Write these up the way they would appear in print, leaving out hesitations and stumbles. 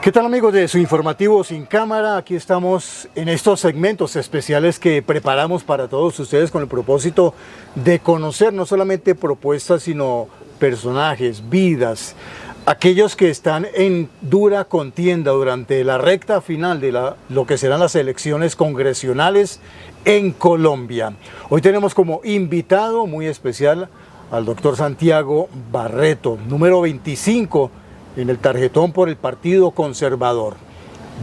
¿Qué tal, amigos de su informativo Sin Cámara? Aquí estamos en estos segmentos especiales que preparamos para todos ustedes con el propósito de conocer no solamente propuestas, sino personajes, vidas, aquellos que están en dura contienda durante la recta final de lo que serán las elecciones congresionales en Colombia. Hoy tenemos como invitado muy especial al doctor Santiago Barreto, número 25 en el tarjetón por el Partido Conservador.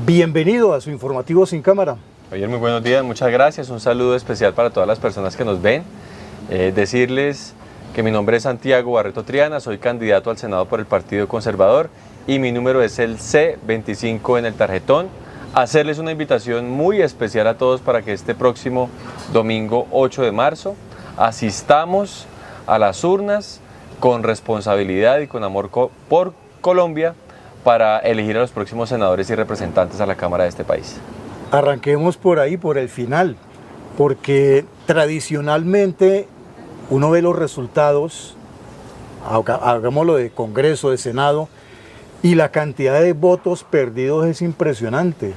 Bienvenido a su informativo Sin Cámara. Javier, muy buenos días, muchas gracias. Un saludo especial para todas las personas que nos ven. Decirles que mi nombre es Santiago Barreto Triana, soy candidato al Senado por el Partido Conservador y mi número es el C25 en el tarjetón. Hacerles una invitación muy especial a todos para que este próximo domingo 8 de marzo asistamos a las urnas con responsabilidad y con amor por Colombia para elegir a los próximos senadores y representantes a la Cámara de este país. Arranquemos por ahí, por el final, porque tradicionalmente uno ve los resultados, hagámoslo de Congreso, de Senado, y la cantidad de votos perdidos es impresionante.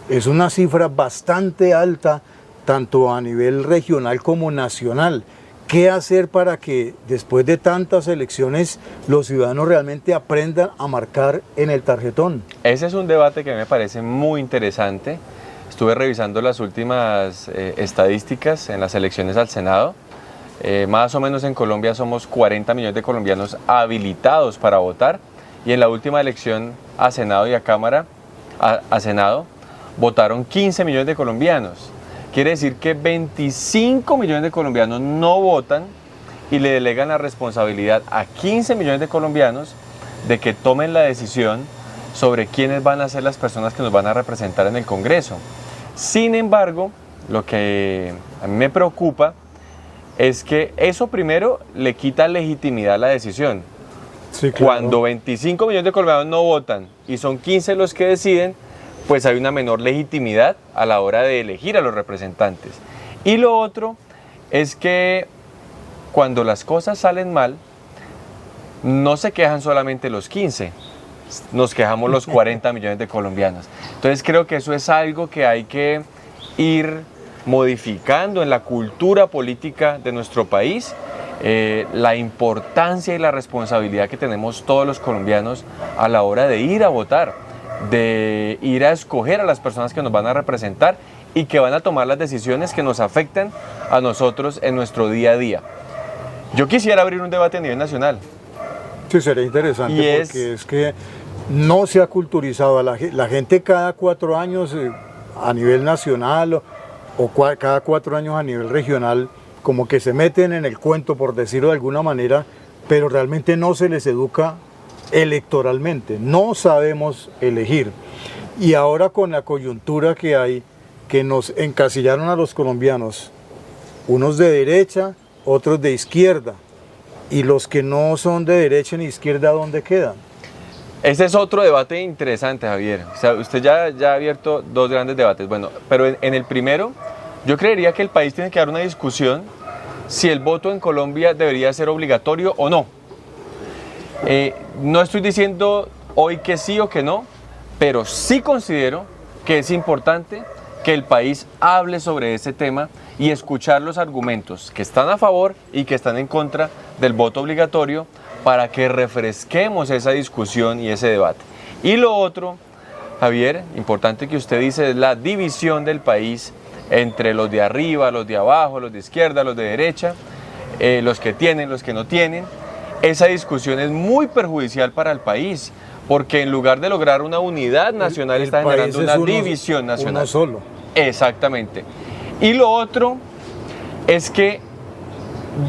Es una cifra bastante alta, tanto a nivel regional como nacional. ¿Qué hacer para que después de tantas elecciones los ciudadanos realmente aprendan a marcar en el tarjetón? Ese es un debate que me parece muy interesante. Estuve revisando las últimas estadísticas en las elecciones al Senado. Más o menos en Colombia somos 40 millones de colombianos habilitados para votar y en la última elección a Senado y a Cámara, a Senado, votaron 15 millones de colombianos. Quiere decir que 25 millones de colombianos no votan y le delegan la responsabilidad a 15 millones de colombianos de que tomen la decisión sobre quiénes van a ser las personas que nos van a representar en el Congreso. Sin embargo, lo que a mí me preocupa es que eso primero le quita legitimidad a la decisión. Sí, claro. Cuando 25 millones de colombianos no votan y son 15 los que deciden, pues hay una menor legitimidad a la hora de elegir a los representantes. Y lo otro es que cuando las cosas salen mal, no se quejan solamente los 15, nos quejamos los 40 millones de colombianos. Entonces creo que eso es algo que hay que ir modificando en la cultura política de nuestro país, la importancia y la responsabilidad que tenemos todos los colombianos a la hora de ir a votar, de ir a escoger a las personas que nos van a representar y que van a tomar las decisiones que nos afectan a nosotros en nuestro día a día. Yo quisiera abrir un debate a nivel nacional. Sí, sería interesante porque es que no se ha culturizado. La gente cada 4 años a nivel nacional o cada 4 años a nivel regional como que se meten en el cuento, por decirlo de alguna manera, pero realmente no se les educa electoralmente, no sabemos elegir. Y ahora con la coyuntura que hay, que nos encasillaron a los colombianos, unos de derecha, otros de izquierda, y los que no son de derecha ni izquierda, ¿dónde quedan? Ese es otro debate interesante, Javier. O sea, usted ya ha abierto 2 grandes debates. Bueno, pero en el primero, yo creería que el país tiene que dar una discusión si el voto en Colombia debería ser obligatorio o no. No estoy diciendo hoy que sí o que no, pero sí considero que es importante que el país hable sobre ese tema y escuchar los argumentos que están a favor y que están en contra del voto obligatorio para que refresquemos esa discusión y ese debate. Y lo otro, Javier, importante que usted dice, es la división del país entre los de arriba, los de abajo, los de izquierda, los de derecha, los que tienen, los que no tienen. Esa discusión es muy perjudicial para el país, porque en lugar de lograr una unidad nacional, está generando una división nacional. Uno solo. Exactamente. Y lo otro es que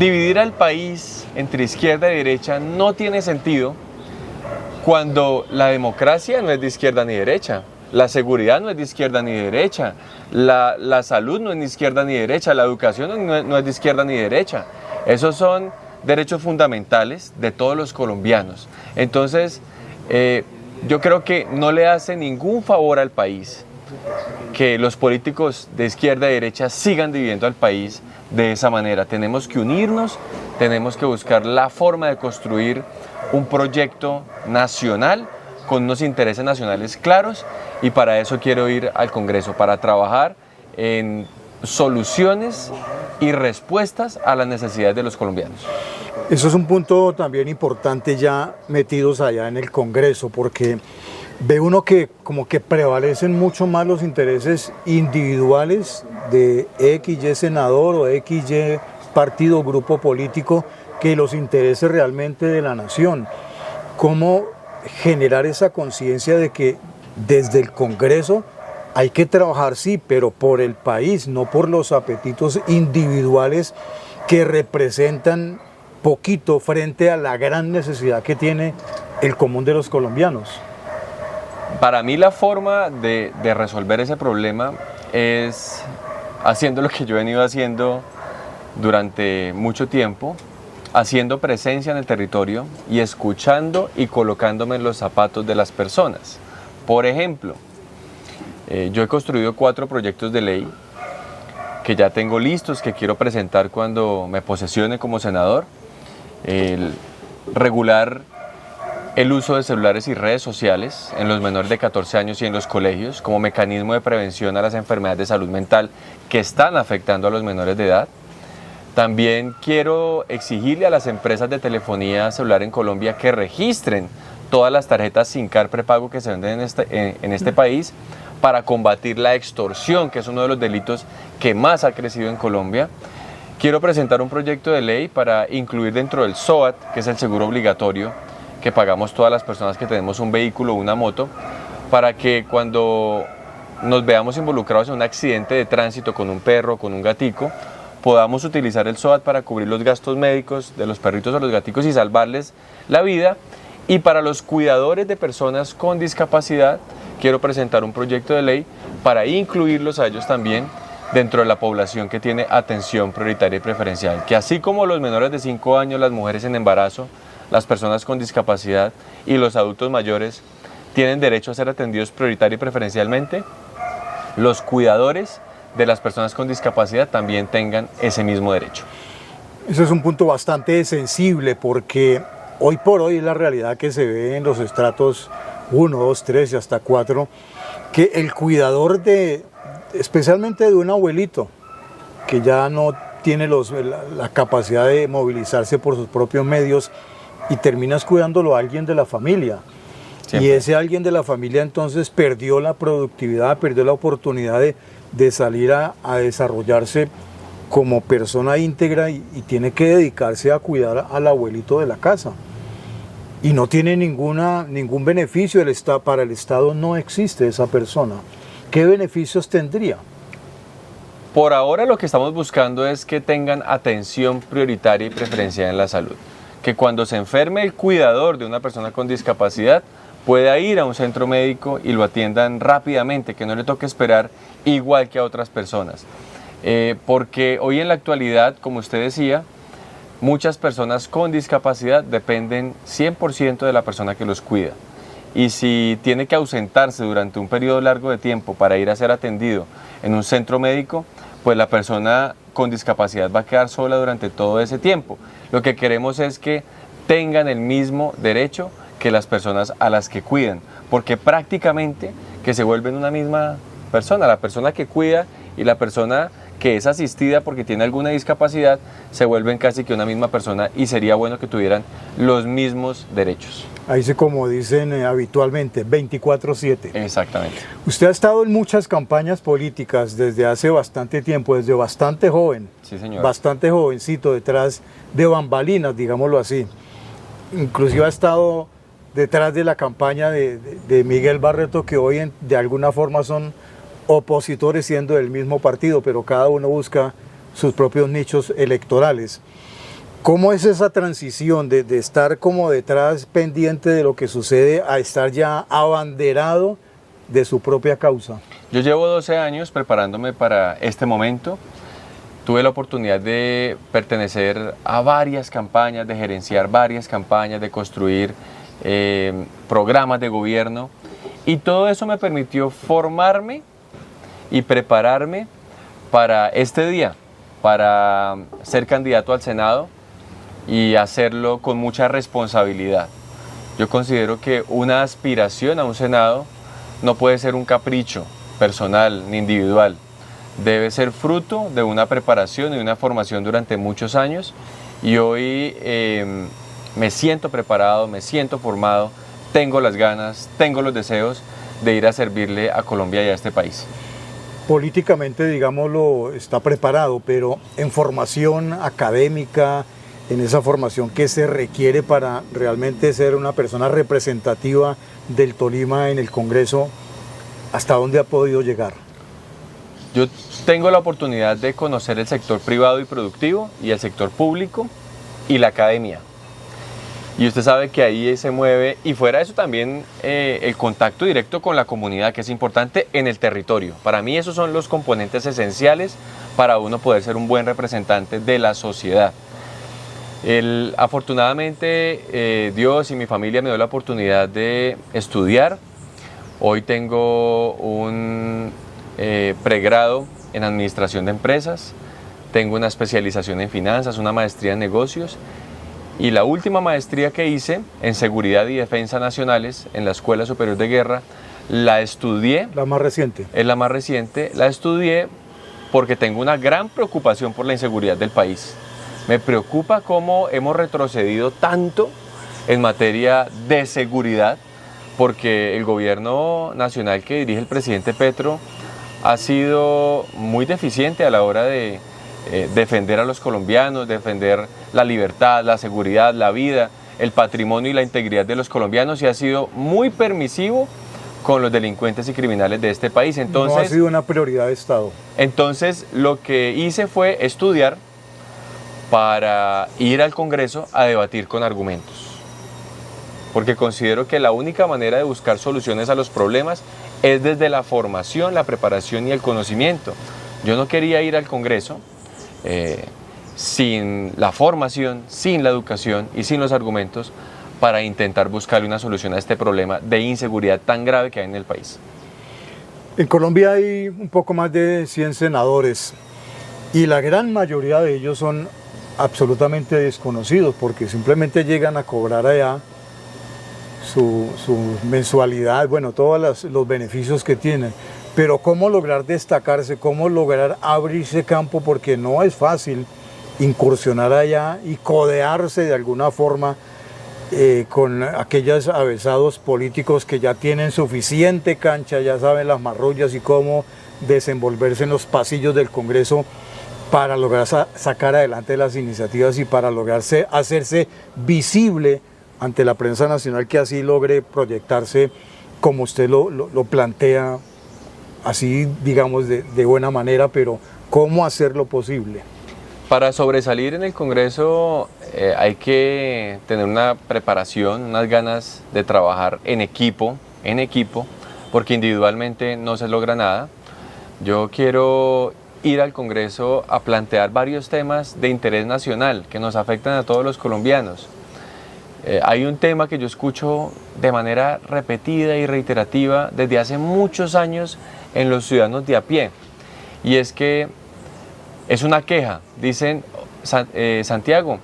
dividir al país entre izquierda y derecha no tiene sentido cuando la democracia no es de izquierda ni derecha, la seguridad no es de izquierda ni derecha, la salud no es de izquierda ni derecha, la educación no es de izquierda ni derecha. Esos son derechos fundamentales de todos los colombianos. Entonces, yo creo que no le hace ningún favor al país que los políticos de izquierda y derecha sigan dividiendo al país de esa manera. Tenemos que unirnos, tenemos que buscar la forma de construir un proyecto nacional con unos intereses nacionales claros, y para eso quiero ir al Congreso, para trabajar en soluciones y respuestas a las necesidades de los colombianos. Eso es un punto también importante ya metidos allá en el Congreso, porque ve uno que como que prevalecen mucho más los intereses individuales de XY senador o XY partido o grupo político que los intereses realmente de la nación. ¿Cómo generar esa conciencia de que desde el Congreso hay que trabajar, sí, pero por el país, no por los apetitos individuales que representan poquito frente a la gran necesidad que tiene el común de los colombianos? Para mí la forma de resolver ese problema es haciendo lo que yo he venido haciendo durante mucho tiempo, haciendo presencia en el territorio y escuchando y colocándome en los zapatos de las personas. Por ejemplo, yo he construido 4 proyectos de ley que ya tengo listos, que quiero presentar cuando me posesione como senador. El regular el uso de celulares y redes sociales en los menores de 14 años y en los colegios como mecanismo de prevención a las enfermedades de salud mental que están afectando a los menores de edad. También quiero exigirle a las empresas de telefonía celular en Colombia que registren todas las tarjetas SIM-Card prepago que se venden en este país para combatir la extorsión, que es uno de los delitos que más ha crecido en Colombia. Quiero presentar un proyecto de ley para incluir dentro del SOAT, que es el seguro obligatorio que pagamos todas las personas que tenemos un vehículo o una moto, para que cuando nos veamos involucrados en un accidente de tránsito con un perro, con un gatico, podamos utilizar el SOAT para cubrir los gastos médicos de los perritos o los gaticos y salvarles la vida. Y para los cuidadores de personas con discapacidad, quiero presentar un proyecto de ley para incluirlos a ellos también dentro de la población que tiene atención prioritaria y preferencial, que así como los menores de 5 años, las mujeres en embarazo, las personas con discapacidad y los adultos mayores tienen derecho a ser atendidos prioritaria y preferencialmente, los cuidadores de las personas con discapacidad también tengan ese mismo derecho. Eso es un punto bastante sensible porque hoy por hoy es la realidad que se ve en los estratos 1, 2, 3 y hasta 4, que el cuidador especialmente de un abuelito que ya no tiene la capacidad de movilizarse por sus propios medios y terminas cuidándolo a alguien de la familia. Siempre. Y ese alguien de la familia entonces perdió la productividad, perdió la oportunidad de salir a desarrollarse como persona íntegra y tiene que dedicarse a cuidar al abuelito de la casa. Y no tiene ningún beneficio para el Estado, no existe esa persona. ¿Qué beneficios tendría? Por ahora lo que estamos buscando es que tengan atención prioritaria y preferencial en la salud. Que cuando se enferme el cuidador de una persona con discapacidad pueda ir a un centro médico y lo atiendan rápidamente, que no le toque esperar igual que a otras personas. Porque hoy en la actualidad, como usted decía, muchas personas con discapacidad dependen 100% de la persona que los cuida. Y si tiene que ausentarse durante un periodo largo de tiempo para ir a ser atendido en un centro médico, pues la persona con discapacidad va a quedar sola durante todo ese tiempo. Lo que queremos es que tengan el mismo derecho que las personas a las que cuidan, porque prácticamente que se vuelven una misma persona. La persona que cuida y la persona que es asistida porque tiene alguna discapacidad se vuelven casi que una misma persona y sería bueno que tuvieran los mismos derechos. Ahí sí, como dicen habitualmente, 24/7. Exactamente. Usted ha estado en muchas campañas políticas desde hace bastante tiempo, desde bastante joven. Sí, señor. Bastante jovencito, detrás de bambalinas, digámoslo así. Inclusive ha estado detrás de la campaña de Miguel Barreto, que hoy de alguna forma son opositores siendo del mismo partido, pero cada uno busca sus propios nichos electorales. ¿Cómo es esa transición de estar como detrás pendiente de lo que sucede a estar ya abanderado de su propia causa? Yo llevo 12 años preparándome para este momento. Tuve la oportunidad de pertenecer a varias campañas, de gerenciar varias campañas, de construir programas de gobierno, y todo eso me permitió formarme y prepararme para este día, para ser candidato al Senado y hacerlo con mucha responsabilidad. Yo considero que una aspiración a un Senado no puede ser un capricho personal ni individual. Debe ser fruto de una preparación y una formación durante muchos años, y hoy me siento preparado, me siento formado, tengo las ganas, tengo los deseos de ir a servirle a Colombia y a este país. Políticamente, digámoslo, está preparado, pero en formación académica, en esa formación que se requiere para realmente ser una persona representativa del Tolima en el Congreso, ¿hasta dónde ha podido llegar? Yo tengo la oportunidad de conocer el sector privado y productivo y el sector público y la academia. Y usted sabe que ahí se mueve, y fuera de eso también el contacto directo con la comunidad, que es importante en el territorio. Para mí esos son los componentes esenciales para uno poder ser un buen representante de la sociedad. Afortunadamente Dios y mi familia me dio la oportunidad de estudiar. Hoy tengo un pregrado en administración de empresas, tengo una especialización en finanzas, una maestría en negocios, y la última maestría que hice en seguridad y defensa nacionales en la Escuela Superior de Guerra la estudié. La más reciente. Es la más reciente. La estudié porque tengo una gran preocupación por la inseguridad del país. Me preocupa cómo hemos retrocedido tanto en materia de seguridad, porque el gobierno nacional que dirige el presidente Petro ha sido muy deficiente a la hora de defender a los colombianos, defender la libertad, la seguridad, la vida, el patrimonio y la integridad de los colombianos, y ha sido muy permisivo con los delincuentes y criminales de este país. Entonces, no ha sido una prioridad de Estado. Entonces lo que hice fue estudiar para ir al Congreso a debatir con argumentos, porque considero que la única manera de buscar soluciones a los problemas es desde la formación, la preparación y el conocimiento. Yo no quería ir al Congreso sin la formación, sin la educación y sin los argumentos para intentar buscarle una solución a este problema de inseguridad tan grave que hay en el país. En Colombia hay un poco más de 100 senadores, y la gran mayoría de ellos son absolutamente desconocidos, porque simplemente llegan a cobrar allá su mensualidad, bueno, todos los beneficios que tienen. Pero cómo lograr destacarse, cómo lograr abrirse campo, porque no es fácil incursionar allá y codearse de alguna forma con aquellos avesados políticos que ya tienen suficiente cancha, ya saben las marrullas y cómo desenvolverse en los pasillos del Congreso para lograr sacar adelante las iniciativas y para lograr hacerse visible ante la prensa nacional, que así logre proyectarse como usted lo plantea, así digamos de buena manera, pero ¿cómo hacerlo posible? Para sobresalir en el Congreso hay que tener una preparación, unas ganas de trabajar en equipo, porque individualmente no se logra nada. Yo quiero ir al Congreso a plantear varios temas de interés nacional que nos afectan a todos los colombianos. Hay un tema que yo escucho de manera repetida y reiterativa desde hace muchos años en los ciudadanos de a pie, y es que es una queja. Dicen, Santiago,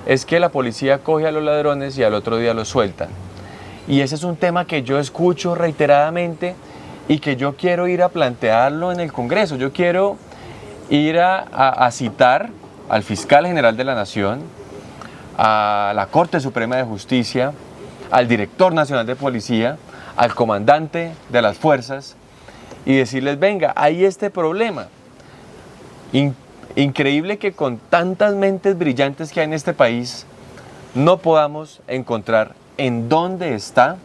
es que la policía coge a los ladrones y al otro día los sueltan. Y ese es un tema que yo escucho reiteradamente y que yo quiero ir a plantearlo en el Congreso. Yo quiero ir a citar al fiscal general de la Nación, a la Corte Suprema de Justicia, al director nacional de policía, al comandante de las fuerzas, y decirles, venga, hay este problema. Increíble que con tantas mentes brillantes que hay en este país no podamos encontrar en dónde está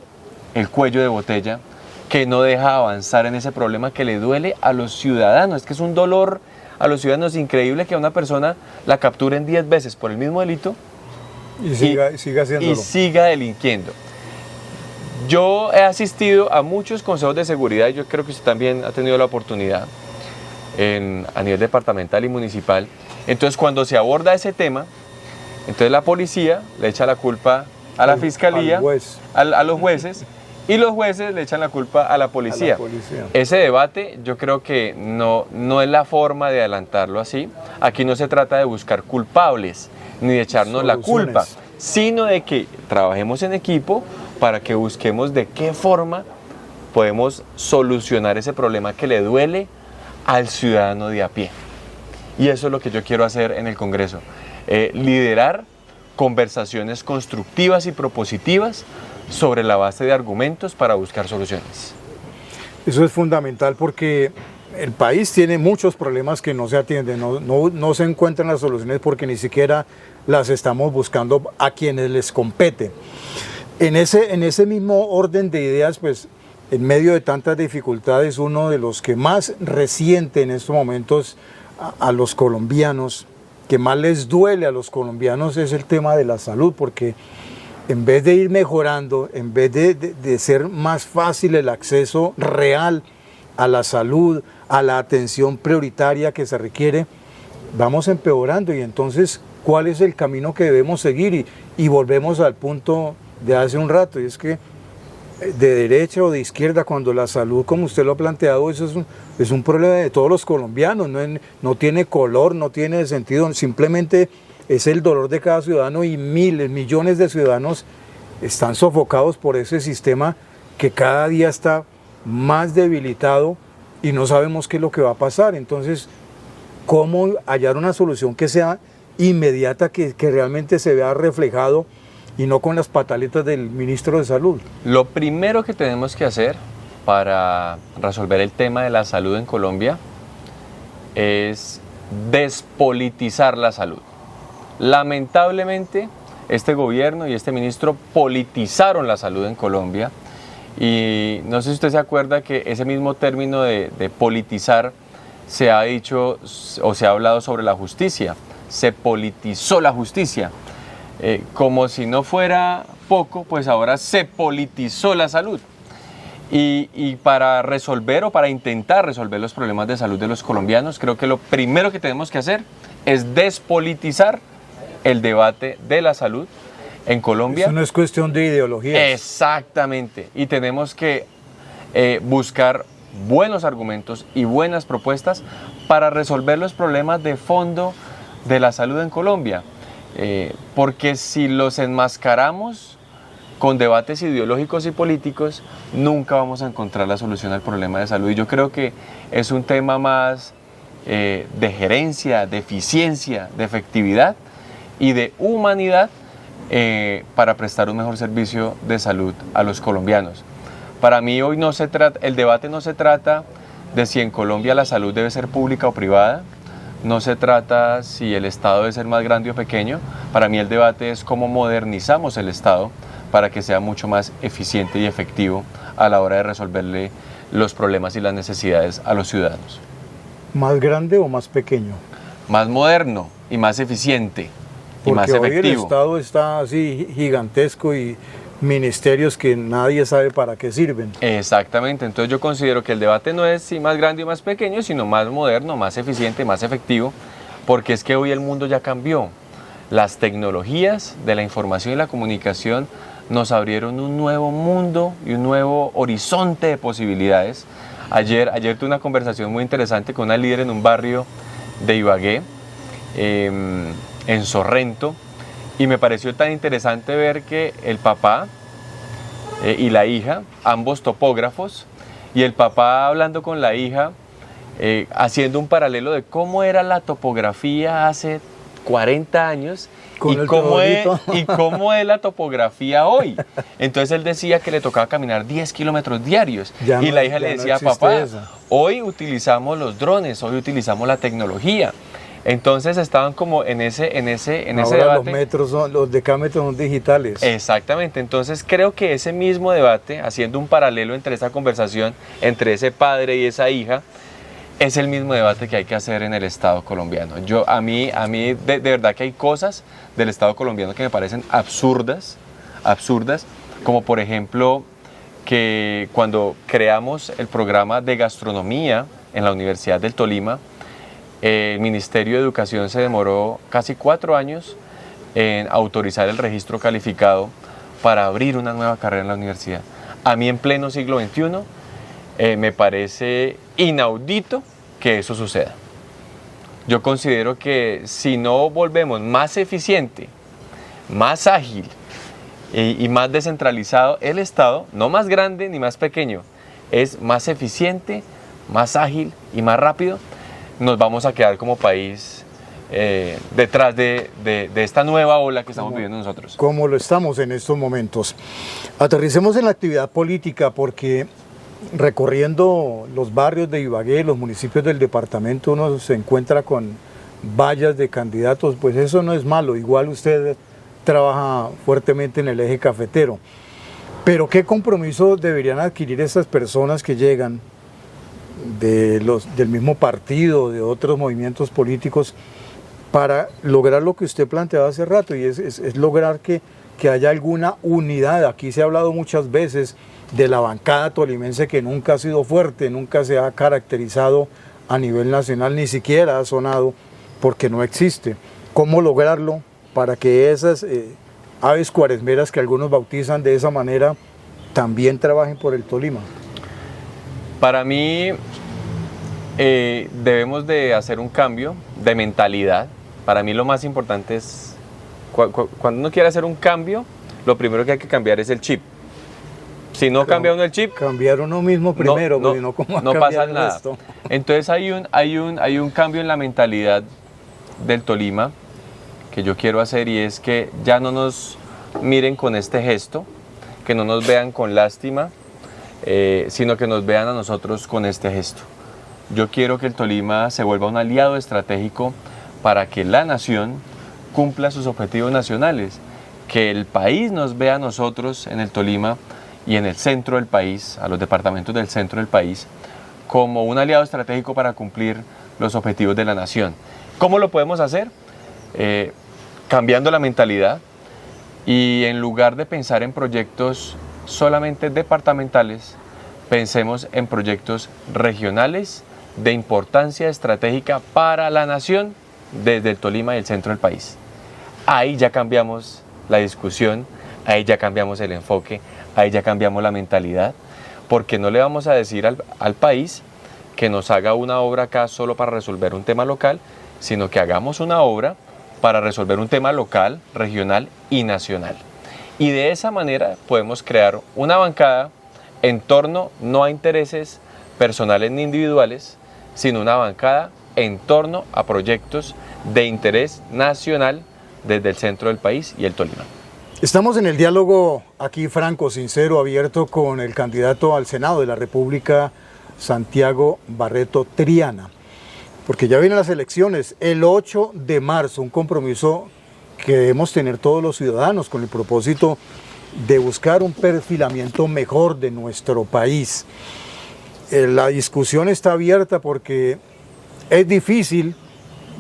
el cuello de botella que no deja avanzar en ese problema que le duele a los ciudadanos. Es que es un dolor a los ciudadanos increíble que a una persona la capturen 10 veces por el mismo delito y siga haciéndolo. Y siga delinquiendo. Yo he asistido a muchos consejos de seguridad, y yo creo que usted también ha tenido la oportunidad a nivel departamental y municipal. Entonces, cuando se aborda ese tema, entonces la policía le echa la culpa a la fiscalía, a los jueces, y los jueces le echan la culpa a la policía. Ese debate yo creo que no es la forma de adelantarlo así. Aquí no se trata de buscar culpables ni de echarnos la culpa, sino de que trabajemos en equipo para que busquemos de qué forma podemos solucionar ese problema que le duele al ciudadano de a pie. Y eso es lo que yo quiero hacer en el Congreso, liderar conversaciones constructivas y propositivas sobre la base de argumentos para buscar soluciones. Eso es fundamental porque el país tiene muchos problemas que no se atienden, no se encuentran las soluciones porque ni siquiera las estamos buscando a quienes les compete. En ese mismo orden de ideas, pues en medio de tantas dificultades, uno de los que más resiente en estos momentos a los colombianos, que más les duele a los colombianos, es el tema de la salud, porque en vez de ir mejorando, en vez de ser más fácil el acceso real a la salud, a la atención prioritaria que se requiere, vamos empeorando. Y entonces, ¿cuál es el camino que debemos seguir? Y volvemos al punto de hace un rato, y es que de derecha o de izquierda, cuando la salud, como usted lo ha planteado, eso es un problema de todos los colombianos, no tiene color, no tiene sentido, simplemente es el dolor de cada ciudadano, y miles, millones de ciudadanos están sofocados por ese sistema que cada día está más debilitado y no sabemos qué es lo que va a pasar. Entonces, ¿cómo hallar una solución que sea inmediata, que realmente se vea reflejado y no con las pataletas del ministro de Salud? Lo primero que tenemos que hacer para resolver el tema de la salud en Colombia es despolitizar la salud. Lamentablemente, este gobierno y este ministro politizaron la salud en Colombia, y no sé si usted se acuerda que ese mismo término de politizar se ha dicho o se ha hablado sobre la justicia. Se politizó la justicia. Como si no fuera poco, pues ahora se politizó la salud. Y para resolver o para intentar resolver los problemas de salud de los colombianos, creo que lo primero que tenemos que hacer es despolitizar el debate de la salud en Colombia. Eso no es cuestión de ideología. Exactamente. Y tenemos que buscar buenos argumentos y buenas propuestas para resolver los problemas de fondo de la salud en Colombia. Porque si los enmascaramos con debates ideológicos y políticos, nunca vamos a encontrar la solución al problema de salud. Y yo creo que es un tema más de gerencia, de eficiencia, de efectividad y de humanidad para prestar un mejor servicio de salud a los colombianos. Para mí hoy el debate no se trata de si en Colombia la salud debe ser pública o privada. No se trata si el Estado debe ser más grande o pequeño. Para mí el debate es cómo modernizamos el Estado para que sea mucho más eficiente y efectivo a la hora de resolverle los problemas y las necesidades a los ciudadanos. ¿Más grande o más pequeño? Más moderno y más eficiente y más efectivo. Porque hoy el Estado está así gigantesco y ministerios que nadie sabe para qué sirven. Exactamente, entonces yo considero que el debate no es si más grande y más pequeño, sino más moderno, más eficiente, más efectivo, porque es que hoy el mundo ya cambió. Las tecnologías de la información y la comunicación nos abrieron un nuevo mundo y un nuevo horizonte de posibilidades. Ayer tuve una conversación muy interesante con una líder en un barrio de Ibagué, en Sorrento, y me pareció tan interesante ver que el papá y la hija, ambos topógrafos, y el papá hablando con la hija, haciendo un paralelo de cómo era la topografía hace 40 años y cómo es la topografía hoy. Entonces él decía que le tocaba caminar 10 kilómetros diarios. Y la hija le decía, papá, hoy utilizamos los drones, hoy utilizamos la tecnología. Entonces estaban como en ese debate. Los decámetros son digitales. Exactamente, entonces creo que ese mismo debate, haciendo un paralelo entre esa conversación, entre ese padre y esa hija, es el mismo debate que hay que hacer en el Estado colombiano. A mí de verdad que hay cosas del Estado colombiano que me parecen absurdas, como por ejemplo que cuando creamos el programa de gastronomía en la Universidad del Tolima, el Ministerio de Educación se demoró casi 4 años en autorizar el registro calificado para abrir una nueva carrera en la universidad. A mí en pleno siglo XXI me parece inaudito que eso suceda. Yo considero que si no volvemos más eficiente, más ágil y más descentralizado el Estado, no más grande ni más pequeño, es más eficiente, más ágil y más rápido, nos vamos a quedar como país detrás de esta nueva ola que estamos viviendo nosotros. Como lo estamos en estos momentos. Aterricemos en la actividad política porque recorriendo los barrios de Ibagué, los municipios del departamento, uno se encuentra con vallas de candidatos, pues eso no es malo, igual usted trabaja fuertemente en el eje cafetero. Pero ¿qué compromiso deberían adquirir estas personas que llegan del mismo partido, de otros movimientos políticos, para lograr lo que usted planteaba hace rato, y es lograr que haya alguna unidad? Aquí se ha hablado muchas veces de la bancada tolimense, que nunca ha sido fuerte, nunca se ha caracterizado a nivel nacional, ni siquiera ha sonado porque no existe. ¿Cómo lograrlo para que esas aves cuaresmeras que algunos bautizan de esa manera también trabajen por el Tolima? Para mí debemos de hacer un cambio de mentalidad. Para mí lo más importante es, cuando uno quiere hacer un cambio, lo primero que hay que cambiar es el chip. Si no cambia uno el chip, cambiar uno mismo primero, no pasa nada. Entonces hay un cambio en la mentalidad del Tolima que yo quiero hacer, y es que ya no nos miren con este gesto, que no nos vean con lástima, sino que nos vean a nosotros con este gesto. Yo quiero que el Tolima se vuelva un aliado estratégico para que la nación cumpla sus objetivos nacionales, que el país nos vea a nosotros en el Tolima y en el centro del país, a los departamentos del centro del país, como un aliado estratégico para cumplir los objetivos de la nación. ¿Cómo lo podemos hacer? Cambiando la mentalidad, y en lugar de pensar en proyectos solamente departamentales, pensemos en proyectos regionales de importancia estratégica para la nación desde el Tolima y el centro del país. Ahí ya cambiamos la discusión, ahí ya cambiamos el enfoque, ahí ya cambiamos la mentalidad, porque no le vamos a decir al país que nos haga una obra acá solo para resolver un tema local, sino que hagamos una obra para resolver un tema local, regional y nacional. Y de esa manera podemos crear una bancada en torno no a intereses personales ni individuales, sino una bancada en torno a proyectos de interés nacional desde el centro del país y el Tolima. Estamos en el diálogo aquí franco, sincero, abierto con el candidato al Senado de la República, Santiago Barreto Triana, porque ya vienen las elecciones el 8 de marzo, un compromiso que debemos tener todos los ciudadanos con el propósito de buscar un perfilamiento mejor de nuestro país. La discusión está abierta porque es difícil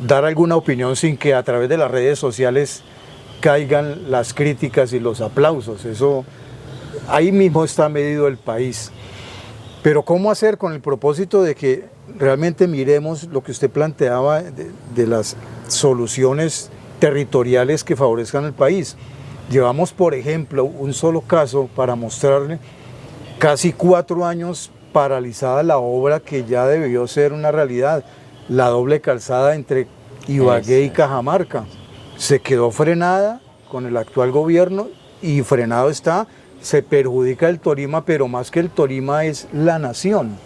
dar alguna opinión sin que a través de las redes sociales caigan las críticas y los aplausos. Eso, ahí mismo está medido el país. Pero ¿cómo hacer con el propósito de que realmente miremos lo que usted planteaba de las soluciones territoriales que favorezcan al país? Llevamos, por ejemplo, un solo caso para mostrarle, casi 4 años paralizada la obra que ya debió ser una realidad, la doble calzada entre Ibagué y Cajamarca. Se quedó frenada con el actual gobierno y frenado está, se perjudica el Tolima, pero más que el Tolima es la nación.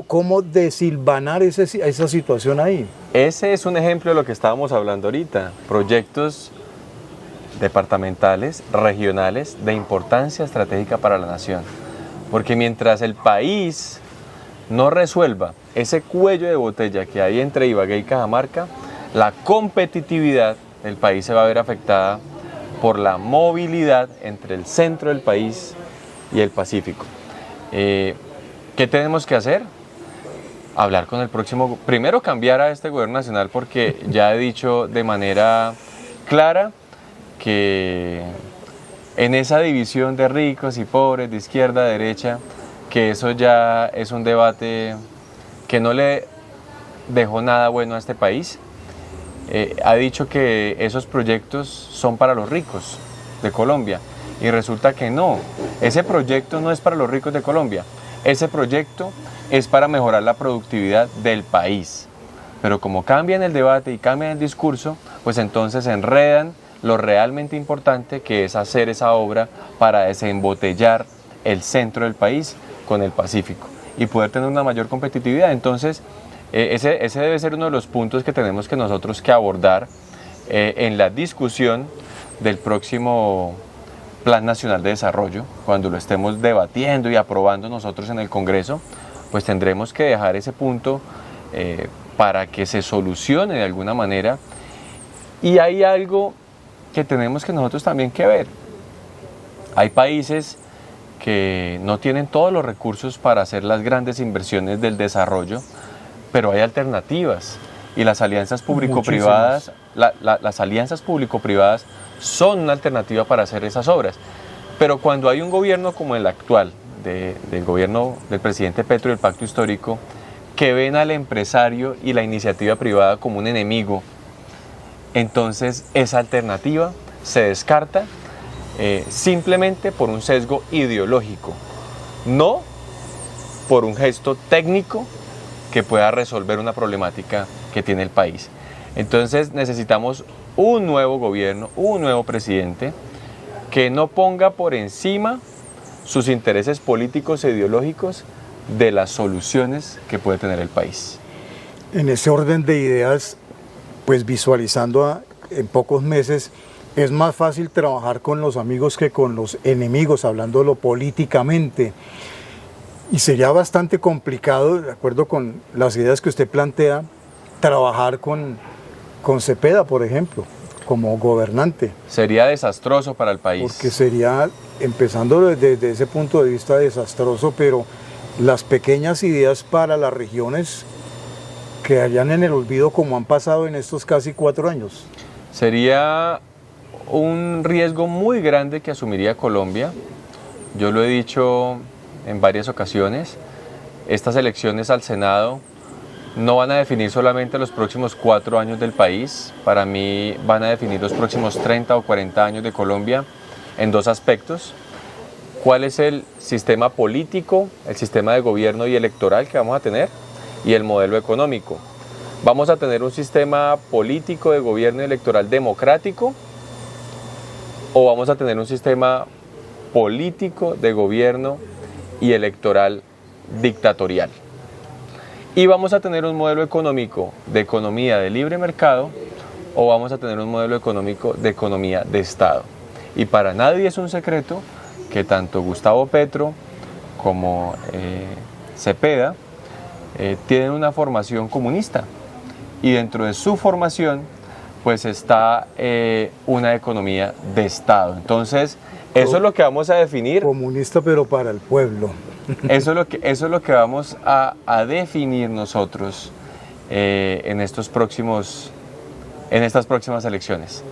¿Cómo desilvanar esa situación ahí? Ese es un ejemplo de lo que estábamos hablando ahorita, proyectos departamentales, regionales, de importancia estratégica para la nación. Porque mientras el país no resuelva ese cuello de botella que hay entre Ibagué y Cajamarca, la competitividad del país se va a ver afectada por la movilidad entre el centro del país y el Pacífico. ¿Qué tenemos que hacer? Hablar con el próximo, primero cambiar a este gobierno nacional, porque ya he dicho de manera clara que en esa división de ricos y pobres, de izquierda a derecha, que eso ya es un debate que no le dejó nada bueno a este país. Ha dicho que esos proyectos son para los ricos de Colombia, y resulta que no, ese proyecto no es para los ricos de Colombia, ese proyecto es para mejorar la productividad del país. Pero como cambian el debate y cambian el discurso, pues entonces se enredan lo realmente importante que es hacer esa obra para desembotellar el centro del país con el Pacífico y poder tener una mayor competitividad. Entonces, ese debe ser uno de los puntos que tenemos que nosotros que abordar en la discusión del próximo Plan Nacional de Desarrollo. Cuando lo estemos debatiendo y aprobando nosotros en el Congreso, pues tendremos que dejar ese punto para que se solucione de alguna manera. Y hay algo que tenemos que nosotros también que ver. Hay países que no tienen todos los recursos para hacer las grandes inversiones del desarrollo, pero hay alternativas y las alianzas público-privadas, las alianzas público-privadas son una alternativa para hacer esas obras. Pero cuando hay un gobierno como el actual, del gobierno del presidente Petro y el Pacto Histórico, que ven al empresario y la iniciativa privada como un enemigo, entonces esa alternativa se descarta simplemente por un sesgo ideológico, no por un gesto técnico que pueda resolver una problemática que tiene el país. Entonces necesitamos un nuevo gobierno, un nuevo presidente que no ponga por encima sus intereses políticos e ideológicos de las soluciones que puede tener el país. En ese orden de ideas, pues visualizando en pocos meses, es más fácil trabajar con los amigos que con los enemigos, hablándolo políticamente. Y sería bastante complicado, de acuerdo con las ideas que usted plantea, trabajar con Cepeda, por ejemplo, como gobernante. Sería desastroso para el país. Porque sería, empezando desde ese punto de vista, desastroso, pero las pequeñas ideas para las regiones quedarían en el olvido como han pasado en estos casi 4 años. Sería un riesgo muy grande que asumiría Colombia. Yo lo he dicho en varias ocasiones, estas elecciones al Senado no van a definir solamente los próximos 4 años del país, para mí van a definir los próximos 30 o 40 años de Colombia en 2 aspectos. ¿Cuál es el sistema político, el sistema de gobierno y electoral que vamos a tener? Y el modelo económico. ¿Vamos a tener un sistema político de gobierno y electoral democrático? ¿O vamos a tener un sistema político de gobierno y electoral dictatorial? ¿Y vamos a tener un modelo económico de economía de libre mercado o vamos a tener un modelo económico de economía de Estado? Y para nadie es un secreto que tanto Gustavo Petro como Cepeda tienen una formación comunista y dentro de su formación pues está una economía de Estado. Entonces eso es lo que vamos a definir. Comunista pero para el pueblo. Eso es lo que vamos a definir nosotros en estas próximas elecciones.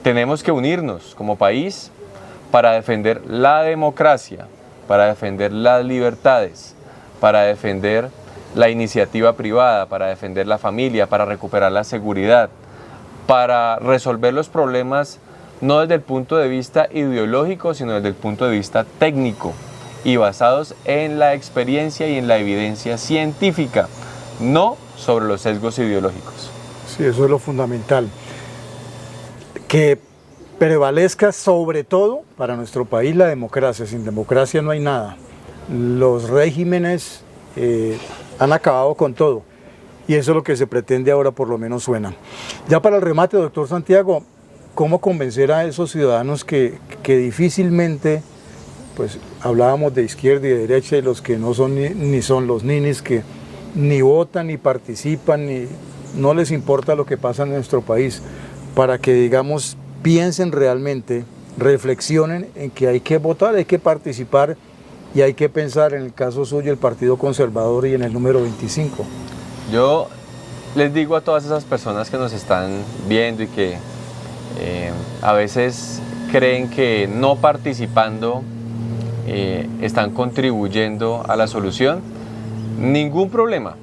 Tenemos que unirnos como país para defender la democracia, para defender las libertades, para defender la iniciativa privada, para defender la familia, para recuperar la seguridad, para resolver los problemas no desde el punto de vista ideológico, sino desde el punto de vista técnico y basados en la experiencia y en la evidencia científica, no sobre los sesgos ideológicos. Sí, eso es lo fundamental. Que prevalezca sobre todo para nuestro país la democracia. Sin democracia no hay nada. Los regímenes han acabado con todo y eso es lo que se pretende ahora, por lo menos suena. Ya para el remate, doctor Santiago, ¿cómo convencer a esos ciudadanos que difícilmente, pues hablábamos de izquierda y de derecha, y los que no son ni son los ninis, que ni votan ni participan, ni no les importa lo que pasa en nuestro país, para que, digamos, piensen realmente, reflexionen en que hay que votar, hay que participar y hay que pensar, en el caso suyo, el Partido Conservador y en el número 25? Yo les digo a todas esas personas que nos están viendo y que a veces creen que no participando están contribuyendo a la solución, ningún problema,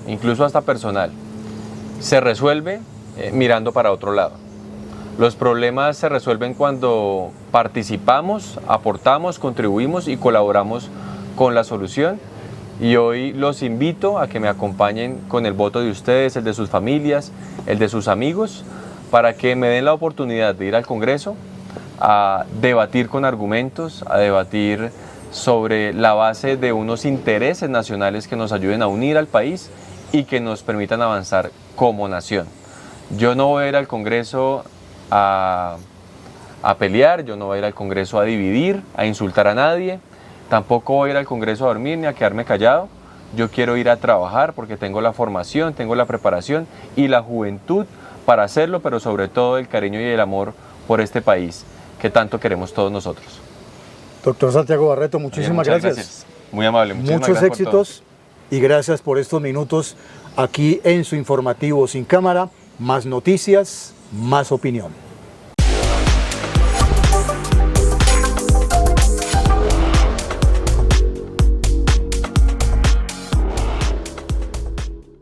incluso hasta personal, se resuelve mirando para otro lado. Los problemas se resuelven cuando participamos, aportamos, contribuimos y colaboramos con la solución. Y hoy los invito a que me acompañen con el voto de ustedes, el de sus familias, el de sus amigos, para que me den la oportunidad de ir al Congreso a debatir con argumentos, a debatir sobre la base de unos intereses nacionales que nos ayuden a unir al país y que nos permitan avanzar como nación. Yo no voy a ir al Congreso a pelear, yo no voy a ir al Congreso a dividir, a insultar a nadie, tampoco voy a ir al Congreso a dormir ni a quedarme callado. Yo quiero ir a trabajar porque tengo la formación, tengo la preparación y la juventud para hacerlo, pero sobre todo el cariño y el amor por este país que tanto queremos todos nosotros. Doctor Santiago Barreto, muchísimas gracias. Muy amable. Muchos éxitos y gracias por estos minutos aquí en su informativo Sin Cámara. Más noticias, más opinión.